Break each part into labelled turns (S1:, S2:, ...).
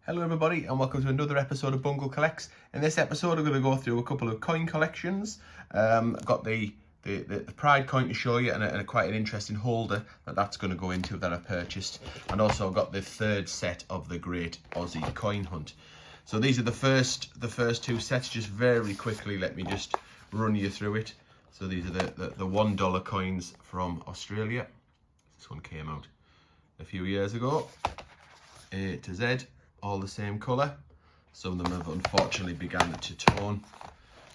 S1: Hello everybody and welcome to another episode of Bungle Collects. In this episode I'm going to go through a couple of coin collections. I've got the Pride coin to show you and quite an interesting holder that's going to go into that I purchased. And also I've got the third set of the Great Aussie Coin Hunt. So these are the first two sets. Just very quickly let me just run you through it. So these are the $1 coins from Australia. This one came out a few years ago. A to Z. All the same colour. Some of them have unfortunately begun to tone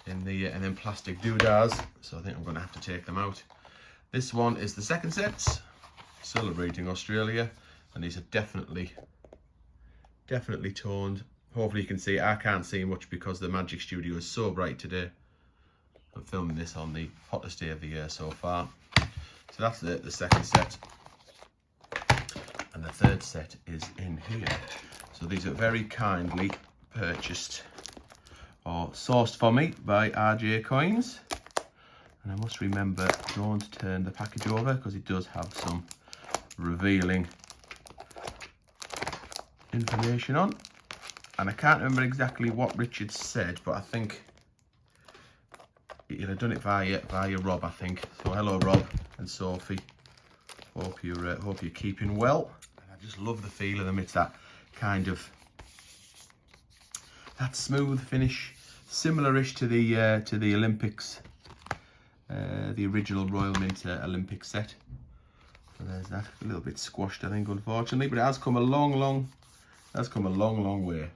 S1: in the and then plastic doodads, so I think I'm going to have to take them out. This one is the second set, celebrating Australia, and these are definitely toned. Hopefully you can see. I can't see much because the Magic Studio is so bright today. I'm filming this on the hottest day of the year so far. So that's the second set, and the third set is in here. So these are very kindly purchased or sourced for me by RJ Coins. And I must remember, don't turn the package over because it does have some revealing information on. And I can't remember exactly what Richard said, but I think he'd have done it via Rob, I think. So hello Rob and Sophie. Hope you're keeping well. And I just love the feel of them. It's that kind of that smooth finish, similar-ish to the Olympics, the original Royal Mint Olympic set. So there's that. A little bit squashed, I think, unfortunately, but it has come a long way,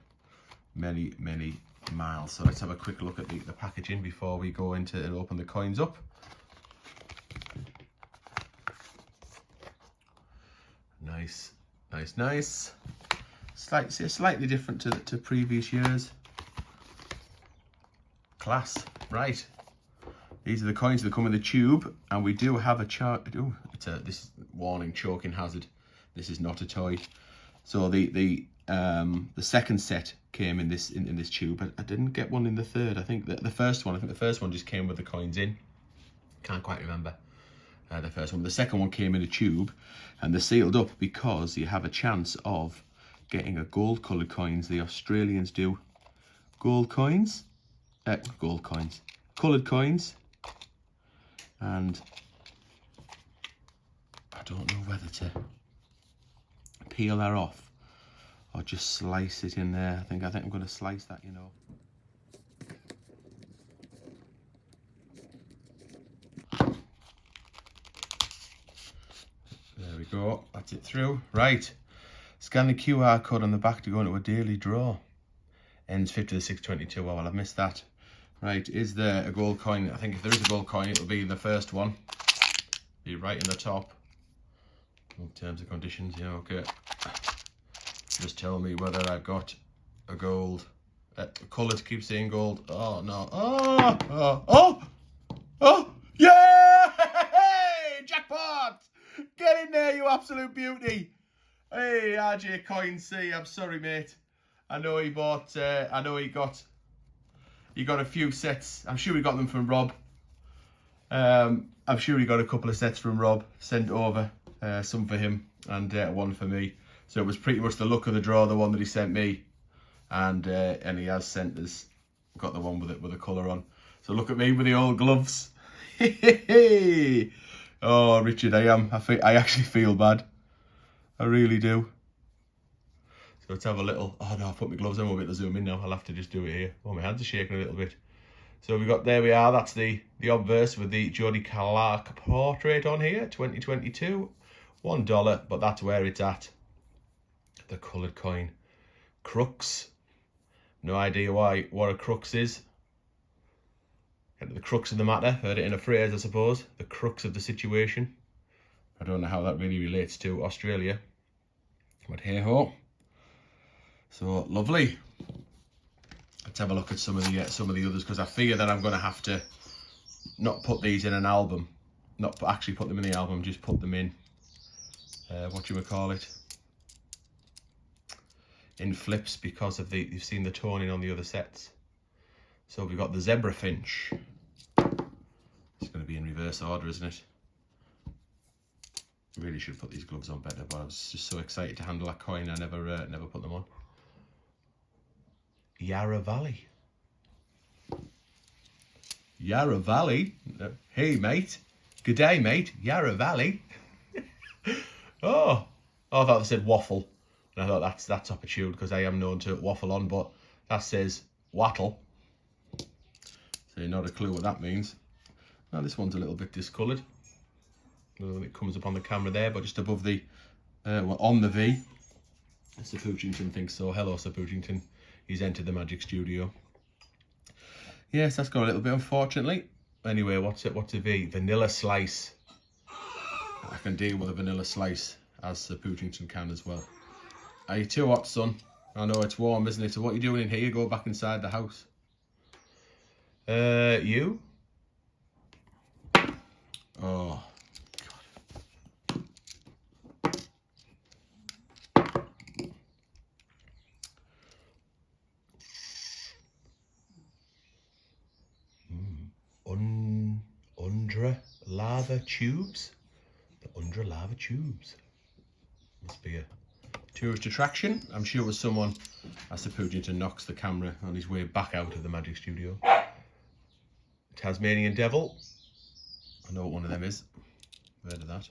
S1: many miles. So let's have a quick look at the packaging before we go into and open the coins up. Nice. Slightly different to previous years. Class, right? These are the coins that come in the tube, and we do have a chart. Oh, this warning: choking hazard. This is not a toy. So the second set came in this tube. I didn't get one in the third. I think the first one just came with the coins in. Can't quite remember. The first one. The second one came in a tube, and they're sealed up because you have a chance of getting a gold coloured coins. The Australians do coloured coins, and I don't know whether to peel that off or just slice it in there. I think I'm going to slice that, you know. There we go. That's it through. Right. Scan the QR code on the back to go into a daily draw. Ends 5th to the 6/22. Oh, well, I've missed that. Right, is there a gold coin? I think if there is a gold coin, it will be the first one. Be right in the top. In terms of conditions, yeah, okay. Just tell me whether I've got a gold. Colours keep saying gold. Oh, no. Oh, yeah! Hey, jackpot! Get in there, you absolute beauty. Hey, RJ Coin C, I'm sorry, mate. I know he got a few sets. I'm sure he got them from Rob. I'm sure he got a couple of sets from Rob sent over, some for him and one for me. So it was pretty much the luck of the draw, the one that he sent me, and he has sent us, got the one with the colour on. So look at me with the old gloves. Oh, Richard, I actually feel bad. I really do. So let's have a little. Oh no, I put my gloves on. We'll get the zoom in now. I'll have to just do it here. Oh, my hands are shaking a little bit. So there we are. That's the obverse with the Jodie Clark portrait on here. 2022, $1, but that's where it's at. The coloured coin. Crux. No idea what a crux is. The crux of the matter. Heard it in a phrase, I suppose. The crux of the situation. I don't know how that really relates to Australia, but hey ho. So lovely. Let's have a look at some of the others, because I fear that I'm going to have to not put these in an album, not actually put them in the album, just put them in in flips, because of you've seen the toning on the other sets. So we've got the zebra finch. It's going to be in reverse order, isn't it? Really should put these gloves on better, but I was just so excited to handle that coin, I never put them on. Yarra Valley. Yarra Valley? Hey, mate. Good day, mate. Yarra Valley. Oh, I thought they said waffle. And I thought that's opportune because I am known to waffle on, but that says wattle. So you're not a clue what that means. Now this one's a little bit discoloured. It comes up on the camera there, but just above the, well, on the V. Sir Poochington thinks so. Hello, Sir Poochington. He's entered the Magic Studio. Yes, that's got a little bit, unfortunately. Anyway, what's it? What's a V? Vanilla slice. I can deal with a vanilla slice, as Sir Poochington can as well. Are you too hot, son? I know it's warm, isn't it? So what are you doing in here? Go back inside the house. You? Oh, God. Undra lava tubes? The Undra lava tubes. Must be a tourist attraction. I'm sure it was someone, as Sir Poochington knocks the camera on his way back out of the Magic Studio. Tasmanian Devil. I know what one of them is. Heard of that.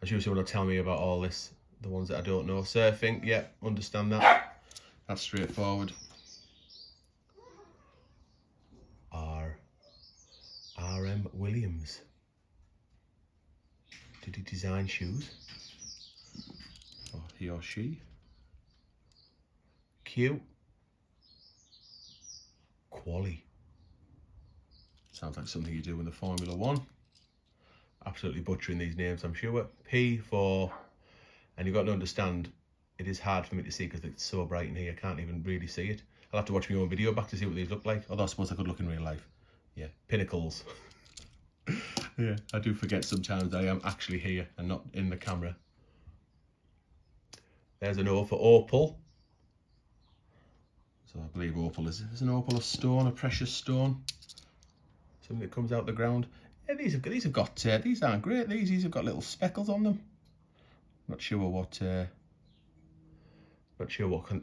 S1: I'm sure someone will tell me about all this. The ones that I don't know. Surfing, yeah, understand that. That's straightforward. R.M. Williams. Did he design shoes? Or he or she? Q. Quali. Sounds like something you do in the Formula One. Absolutely butchering these names, I'm sure. P for, and you've got to understand, it is hard for me to see because it's so bright in here, I can't even really see it. I'll have to watch my own video back to see what these look like. Although I suppose I could look in real life. Yeah, pinnacles. Yeah, I do forget sometimes I am actually here and not in the camera. There's an O for opal. So I believe opal is an opal a stone, a precious stone? Something that comes out the ground. Yeah, these aren't great. These have got little speckles on them. Not sure what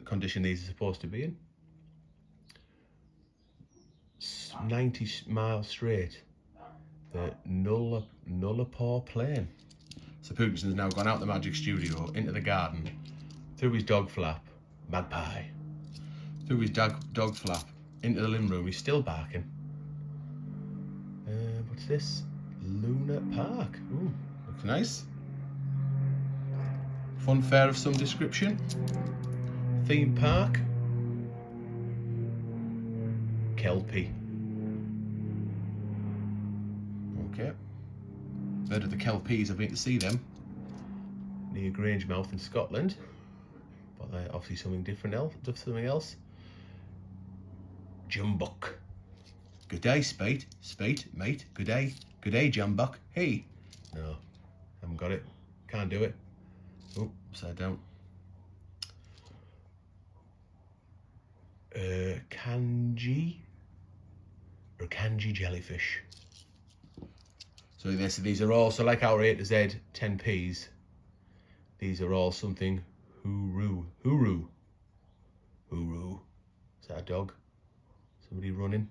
S1: condition these are supposed to be in. 90 miles straight. The Nullapore Plain. So Poochington's now gone out the Magic Studio, into the garden, through his dog flap, magpie. Through his dog flap, into the living room. He's still barking. What's this? Luna Park. Ooh, looks nice. Fun fair of some description. Theme park. Kelpie. Okay. Heard of the Kelpies, I've been to see them. Near Grangemouth in Scotland. But they're obviously something different else. Jumbuck. Good day, Spate, mate. Good day, Jumbuck. Hey. No, haven't got it. Can't do it. Oh, upside down. Kanji jellyfish. So these are all, so like our A to Z 10p's, these are all something hooroo. Is that a dog? Somebody running?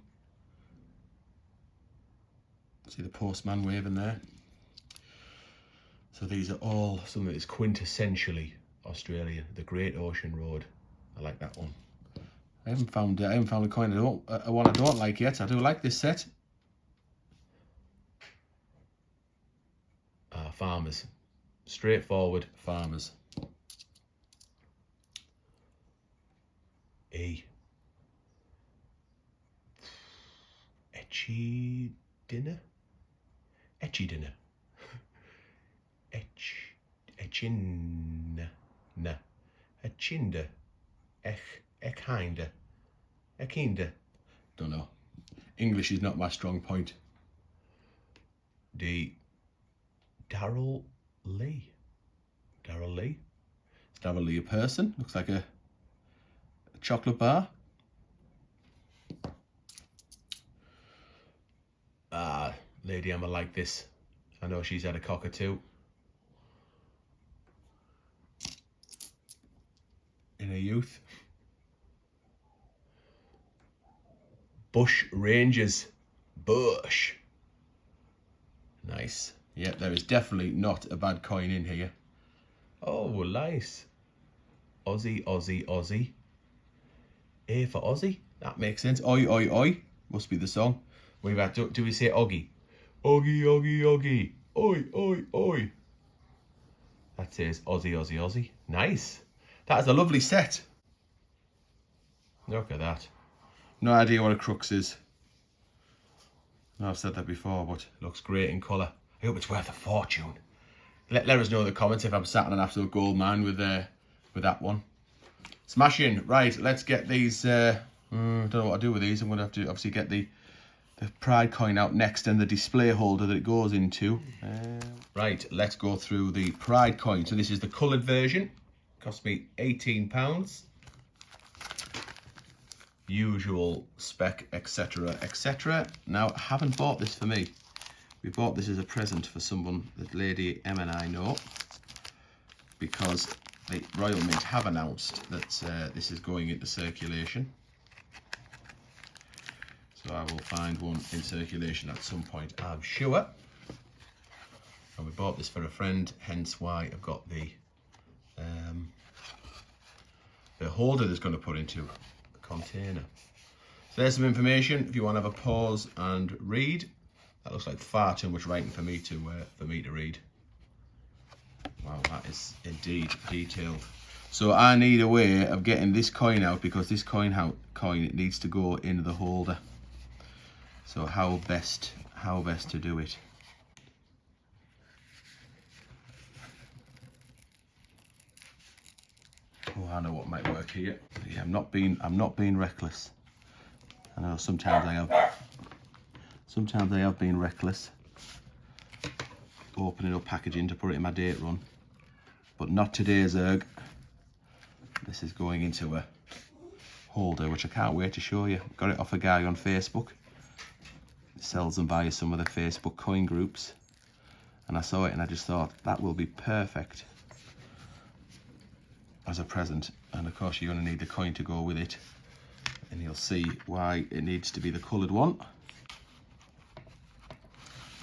S1: See the postman waving there. So these are all something that is quintessentially Australian. The Great Ocean Road. I like that one. I haven't found a coin one I don't like yet. I do like this set. Farmers. Straightforward farmers. Etchy dinner. Etchinda. Echinda. Don't know. English is not my strong point. Daryl Lee. Is Daryl Lee a person? Looks like a chocolate bar. Lady Emma like this. I know she's had a cockatoo. In her youth. Bush Rangers. Bush. Nice. Yeah, there is definitely not a bad coin in here. Oh, nice. Aussie, Aussie, Aussie. A for Aussie. That makes sense. Oi, oi, oi. Must be the song. We've had, do we say Oggy? Oggy, Oggy, Oggy. Oi, oi, oi. That says Aussie, Aussie, Aussie. Nice. That is a lovely set. Look at that. No idea what a crux is. No, I've said that before, but it looks great in colour. I hope it's worth a fortune. Let us know in the comments if I'm sat on an absolute gold mine with that one. Smashing. Right, let's get these. Don't know what to do with these. I'm going to have to obviously get the Pride coin out next and the display holder that it goes into. Right, let's go through the Pride coin. So this is the coloured version. Cost me £18. Usual spec, etc, etc. Now, I haven't bought this for me. We bought this as a present for someone that Lady M and I know, because the Royal Mint have announced that this is going into circulation. So I will find one in circulation at some point, I'm sure. And we bought this for a friend, hence why I've got the holder that's going to put into a container. So there's some information if you want to have a pause and read. That looks like far too much writing for me to read. Wow, that is indeed detailed. So I need a way of getting this coin out, because this coin needs to go into the holder. So how best to do it? Oh, I know what might work here. Yeah, I'm not being reckless. I know sometimes I have been reckless, opening up packaging to put it in my date run, but not today, Zerg. This is going into a holder, which I can't wait to show you. Got it off a guy on Facebook. He sells them via some of the Facebook coin groups, and I saw it and I just thought that will be perfect as a present. And of course you're going to need the coin to go with it, and you'll see why it needs to be the coloured one.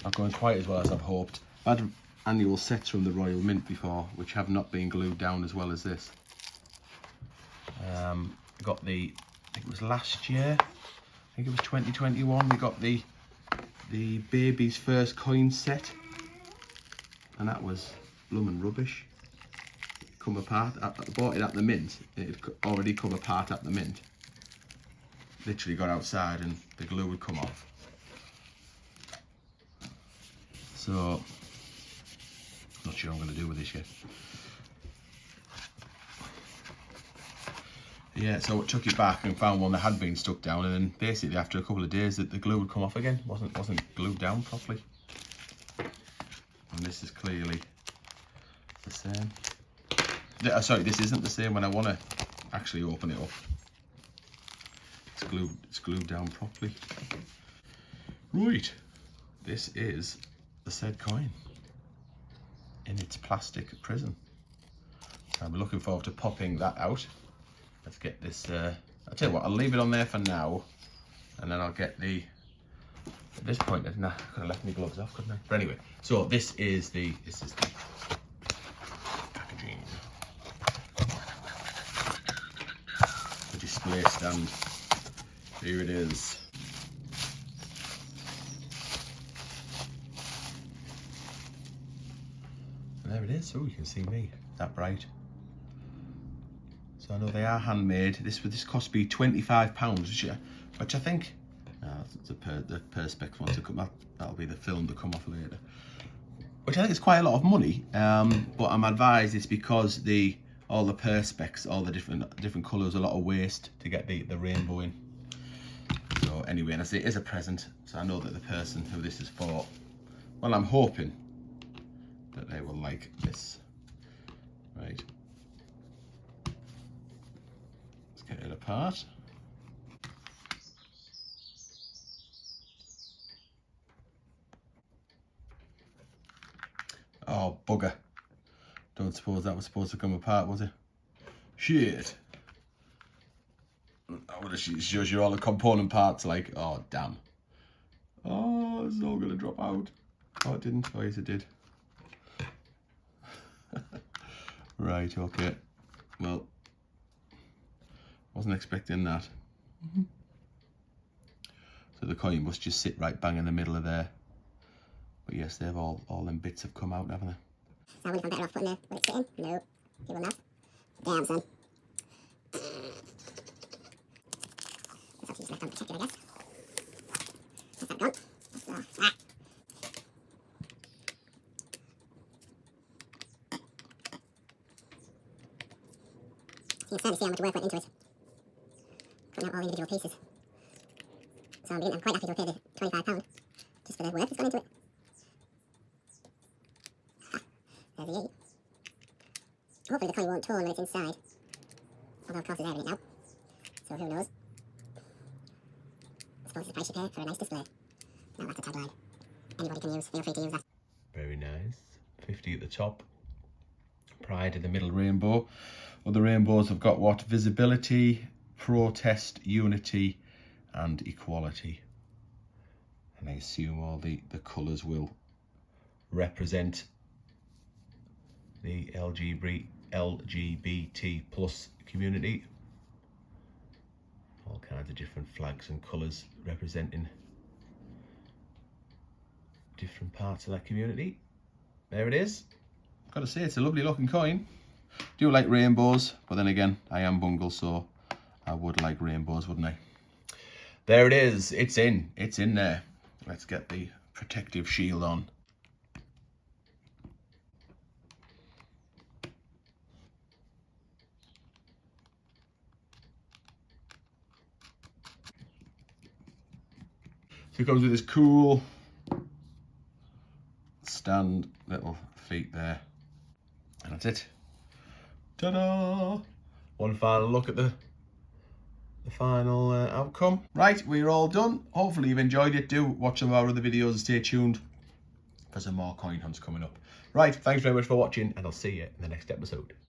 S1: Not going quite as well as I've hoped. I've had annual sets from the Royal Mint before, which have not been glued down as well as this. Got the, I think it was last year, I think it was 2021, we got the baby's first coin set, and that was bloomin' rubbish. Come apart. I bought it at the mint. It had already come apart at the mint. Literally got outside and the glue would come off. So, not sure what I'm going to do with this yet. Yeah, so I took it back and found one that had been stuck down, and then basically after a couple of days the glue would come off again. Wasn't glued down properly. And this is clearly the same. Sorry, this isn't the same when I want to actually open it up. It's glued down properly. Right, this is the said coin in its plastic prison. So I'm looking forward to popping that out. Let's get this, I'll tell you what, I'll leave it on there for now, and then I'll get the, at this point, nah, I could have left my gloves off, couldn't I? But anyway, so this is the packaging. The display stand. Here it is. And there it is. Oh, you can see me. That bright. So I know they are handmade. This cost me £25, which I think the perspex ones to come up. That'll be the film to come off later. Which I think is quite a lot of money. But I'm advised it's because all the perspex, all the different colours, a lot of waste to get the rainbow in. So anyway, and I say it is a present, so I know that the person who this is for, well, I'm hoping that they will like this. Right. Let's get it apart. Oh, bugger. Don't suppose that was supposed to come apart, was it? Shit. Oh Well, it shows you all the component parts, like, oh, damn. Oh, it's all going to drop out. Oh, it didn't. Oh, yes, it did. Right, okay. Well, wasn't expecting that. So the coin must just sit right bang in the middle of there. But yes, they've all them bits have come out, haven't they?
S2: So I wonder if I'm better off putting it where it's sitting. No, you will not. Damn, son. That's just left on protected, I guess. That's that gone. So, ah. You can start to see how much work went into it. Putting out all the individual pieces. So I'm quite happy to have paid the £25 just for the work that's gone into it. There's the 8. Hopefully the coin won't turn when it's inside. Although of course there's air in it now. So who knows. I suppose it's the price you pay for a nice display. Now that's a tagline. Anybody can use, feel free to use that.
S1: Very nice. 50 at the top. Pride in the middle rainbow. Other rainbows have got what? Visibility, protest, unity and equality. And I assume all the colours will represent the LGBT plus community. All kinds of different flags and colours representing different parts of that community. There it is. I've got to say, it's a lovely looking coin. Do like rainbows, but then again, I am Bungle, so I would like rainbows, wouldn't I? There it is. It's in there. Let's get the protective shield on. So it comes with this cool stand, little feet there, and that's it. Ta-da! One final look at the final outcome. Right, we're all done. Hopefully you've enjoyed it. Do watch some of our other videos and stay tuned for some more coin hunts coming up. Right, thanks very much for watching, and I'll see you in the next episode.